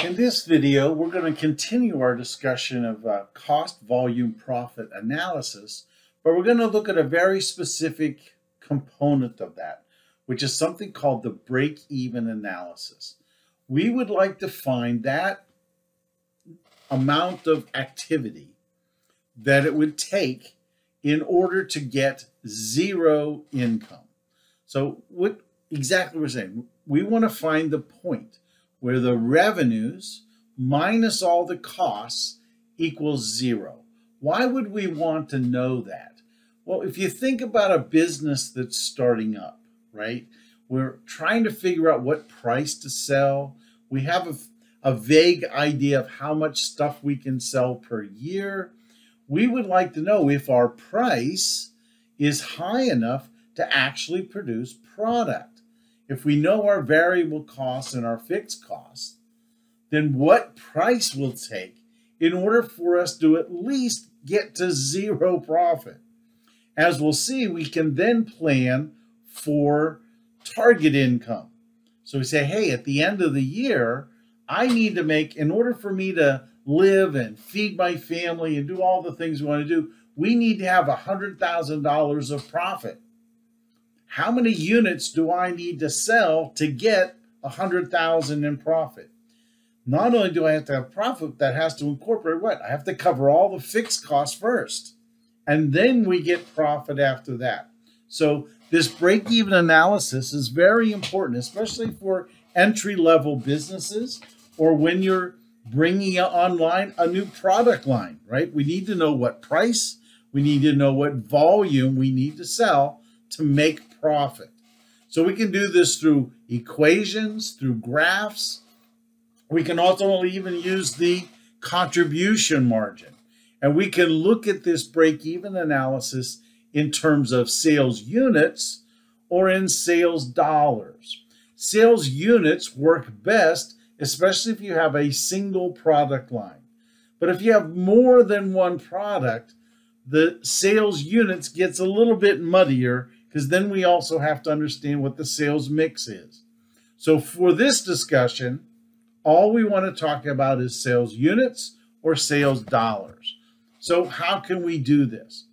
In this video, we're going to continue our discussion of cost, volume, profit analysis, but we're going to look at a very specific component of that, which is something called the break-even analysis. We would like to find that amount of activity that it would take in order to get zero income. So what exactly we're saying, we want to find the point where the revenues minus all the costs equals zero. Why would we want to know that? Well, if you think about a business that's starting up, right? We're trying to figure out what price to sell. We have a vague idea of how much stuff we can sell per year. We would like to know if our price is high enough to actually produce product. If we know our variable costs and our fixed costs, then what price will take in order for us to at least get to zero profit? As we'll see, we can then plan for target income. So we say, hey, at the end of the year, I need to make, in order for me to live and feed my family and do all the things we want to do, we need to have $100,000 of profit. How many units do I need to sell to get 100,000 in profit? Not only do I have to have profit, that has to incorporate what? I have to cover all the fixed costs first, and then we get profit after that. So this break-even analysis is very important, especially for entry-level businesses or when you're bringing online a new product line, right? We need to know what price, we need to know what volume we need to sell to make profit. So we can do this through equations, through graphs. We can ultimately even use the contribution margin. And we can look at this break-even analysis in terms of sales units or in sales dollars. Sales units work best, especially if you have a single product line. But if you have more than one product, the sales units gets a little bit muddier because then we also have to understand what the sales mix is. So for this discussion, all we want to talk about is sales units or sales dollars. So how can we do this?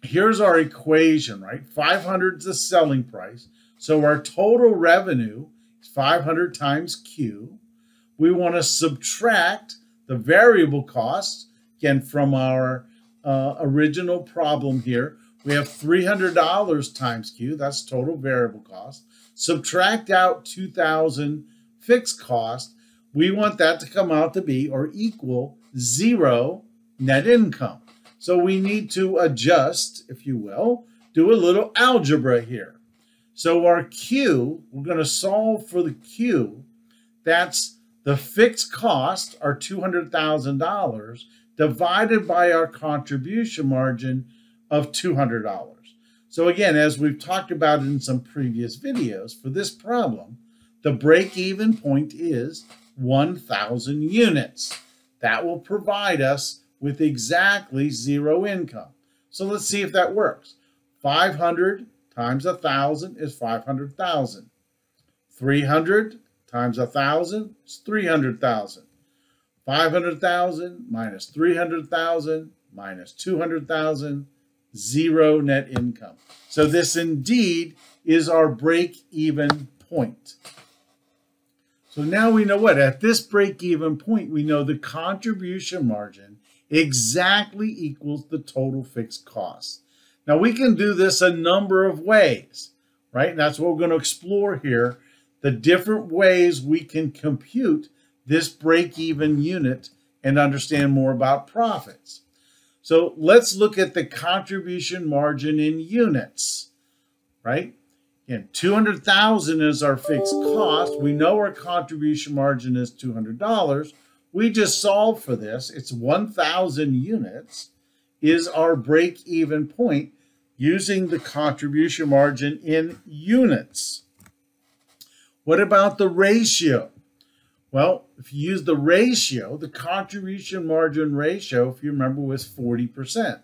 Here's our equation, right? 500 is the selling price. So our total revenue is 500 times Q. We want to subtract the variable costs, again, from our original problem here. We have $300 times Q, that's total variable cost. Subtract out 2,000 fixed cost. We want that to come out to be or equal zero net income. So we need to adjust, if you will, do a little algebra here. So our Q, we're going to solve for the Q. That's the fixed cost, our $200,000, divided by our contribution margin of $200. So again, as we've talked about in some previous videos, for this problem, the break-even point is 1,000 units. That will provide us with exactly zero income. So let's see if that works. 500 times 1,000 is 500,000. 300 times 1,000 is 300,000. 500,000 minus 300,000 minus 200,000, zero net income. So this indeed is our break-even point. So now we know what? At this break-even point, we know the contribution margin exactly equals the total fixed cost. Now we can do this a number of ways, right? And that's what we're going to explore here, the different ways we can compute this break-even unit and understand more about profits. So let's look at the contribution margin in units, right? Again, 200,000 is our fixed cost. We know our contribution margin is $200. We just solved for this. It's 1,000 units is our break-even point using the contribution margin in units. What about the ratio? Well, if you use the ratio, the contribution margin ratio, if you remember, was 40%.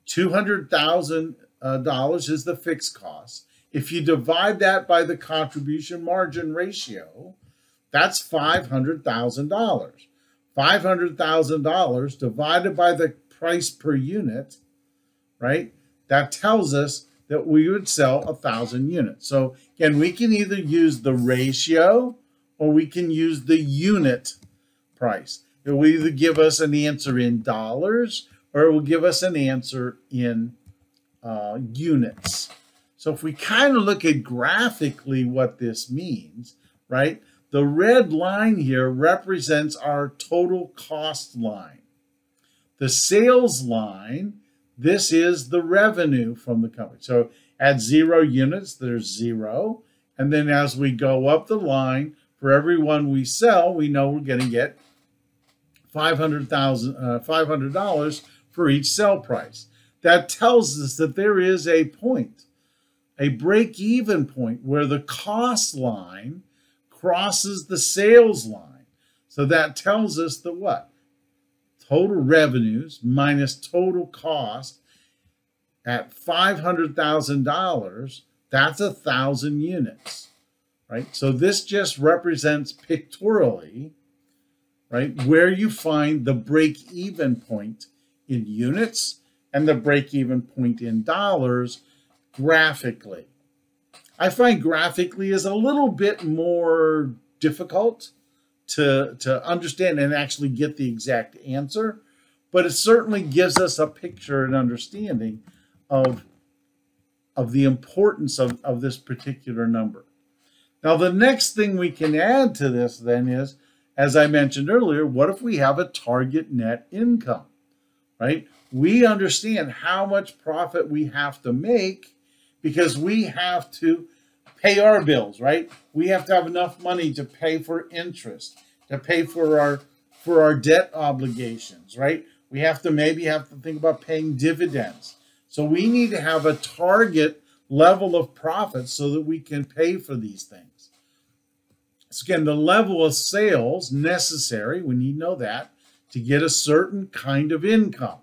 $200,000 is the fixed cost. If you divide that by the contribution margin ratio, That's $500,000. $500,000 divided by the price per unit, right? That tells us that we would sell 1,000 units. So again, we can either use the ratio or we can use the unit price. It will either give us an answer in dollars or it will give us an answer in units. So if we kind of look at graphically what this means, right? The red line here represents our total cost line. The sales line, this is the revenue from the company. So at 0 units, there's 0. And then as we go up the line, for every one we sell, we know we're going to get $500 for each sell price. That tells us that there is a point, a break-even point, where the cost line crosses the sales line. So that tells us that what? Total revenues minus total cost at $500,000, that's 1,000 units, right? So this just represents pictorially, right, where you find the break-even point in units and the break-even point in dollars graphically. I find graphically is a little bit more difficult to understand and actually get the exact answer, but it certainly gives us a picture and understanding of the importance of this particular number. Now, the next thing we can add to this then is, as I mentioned earlier, what if we have a target net income, right? We understand how much profit we have to make because we have to pay our bills, right? We have to have enough money to pay for interest, to pay for our debt obligations, right? We have to think about paying dividends. So we need to have a target level of profit so that we can pay for these things. So again, the level of sales necessary, we need to know that, to get a certain kind of income.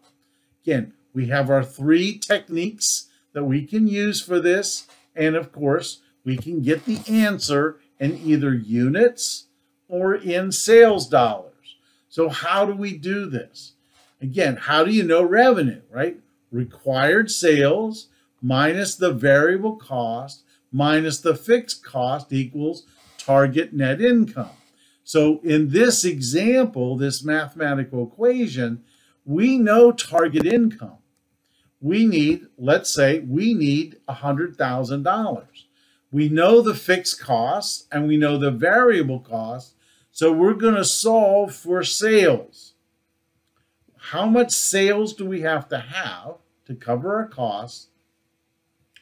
Again, we have our 3 techniques that we can use for this, and of course, we can get the answer in either units or in sales dollars. So how do we do this? Again, how do you know revenue, right? Required sales minus the variable cost minus the fixed cost equals target net income. So in this example, this mathematical equation, we know target income. We need, let's say, we need $100,000. We know the fixed costs and we know the variable costs, so we're going to solve for sales. How much sales do we have to cover our costs,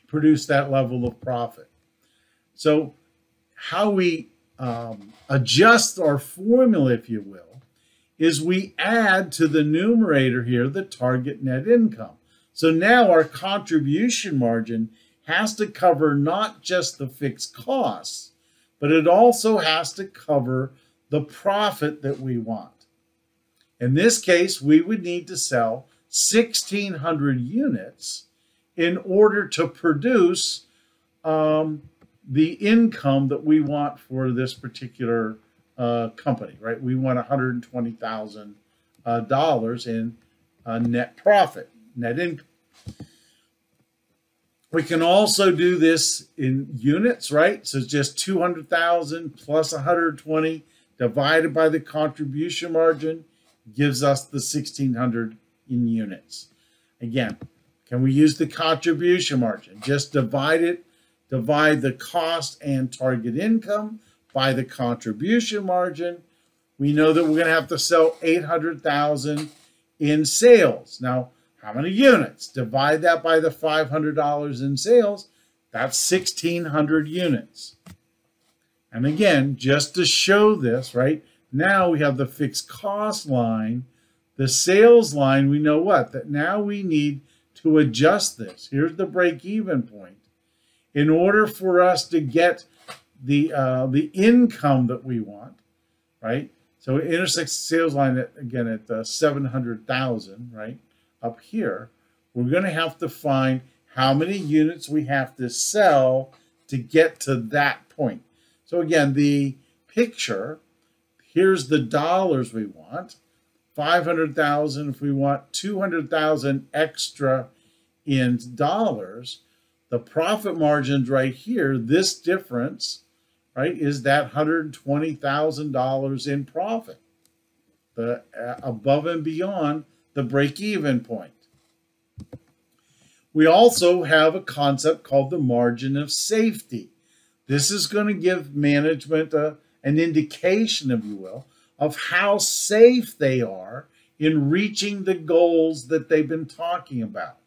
produce that level of profit? So how we adjust our formula, if you will, is we add to the numerator here the target net income. So now our contribution margin has to cover not just the fixed costs, but it also has to cover the profit that we want. In this case, we would need to sell 1,600 units in order to produce the income that we want for this particular company, right? We want $120,000 in net profit, net income. We can also do this in units, right? So it's just 200,000 plus 120 divided by the contribution margin gives us the 1,600 in units. Again, can we use the contribution margin? Just divide the cost and target income by the contribution margin. We know that we're going to have to sell 800,000 in sales. Now, how many units? Divide that by the $500 in sales. That's 1,600 units. And again, just to show this, right? Now we have the fixed cost line, the sales line. We know what? That now we need to adjust this. Here's the break-even point. In order for us to get the income that we want, right? So it intersects the sales line again at 700,000, right? Up here, we're going to have to find how many units we have to sell to get to that point. So again, the picture. Here's the dollars we want. 500,000 if we want 200,000 extra in dollars. The profit margins right here, this difference, right, is that $120,000 in profit, the above and beyond the break-even point. We also have a concept called the margin of safety. This is going to give management an indication, if you will, of how safe they are in reaching the goals that they've been talking about,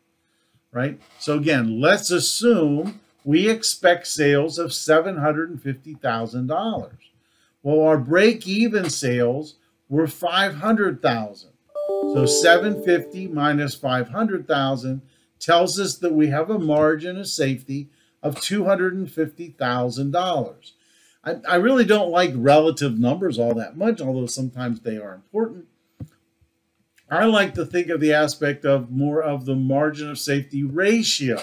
right? So again, let's assume we expect sales of $750,000. Well, our break-even sales were $500,000. So 750 minus 500,000 tells us that we have a margin of safety of $250,000. I really don't like relative numbers all that much, although sometimes they are important. I like to think of the aspect of more of the margin of safety ratio,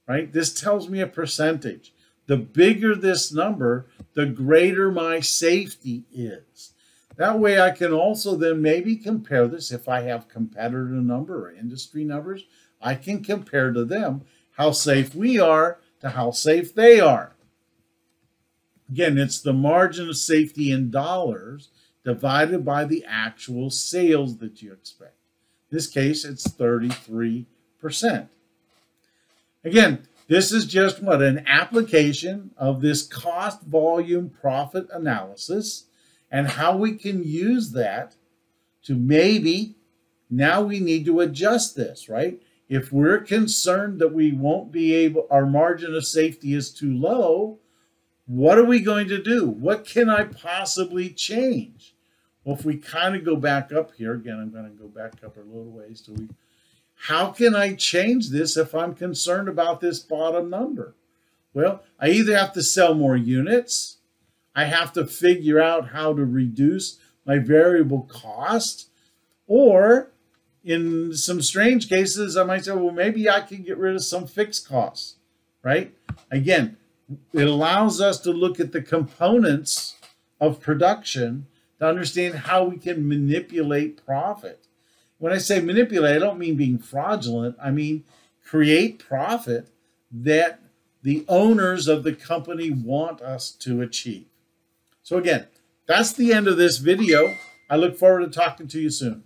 right? This tells me a percentage. The bigger this number, the greater my safety is. That way I can also then maybe compare this. If I have competitor number or industry numbers, I can compare to them how safe we are to how safe they are. Again, it's the margin of safety in dollars divided by the actual sales that you expect. In this case, it's 33%. Again, this is just what? An application of this cost volume profit analysis and how we can use that to maybe, now we need to adjust this, right? If we're concerned that we won't be able, our margin of safety is too low, what are we going to do? What can I possibly change? Well, if we kind of go back up here, again, I'm going to go back up a little ways till how can I change this if I'm concerned about this bottom number? Well, I either have to sell more units, I have to figure out how to reduce my variable cost, or in some strange cases, I might say, well, maybe I can get rid of some fixed costs, right? Again, it allows us to look at the components of production to understand how we can manipulate profit. When I say manipulate, I don't mean being fraudulent. I mean create profit that the owners of the company want us to achieve. So again, that's the end of this video. I look forward to talking to you soon.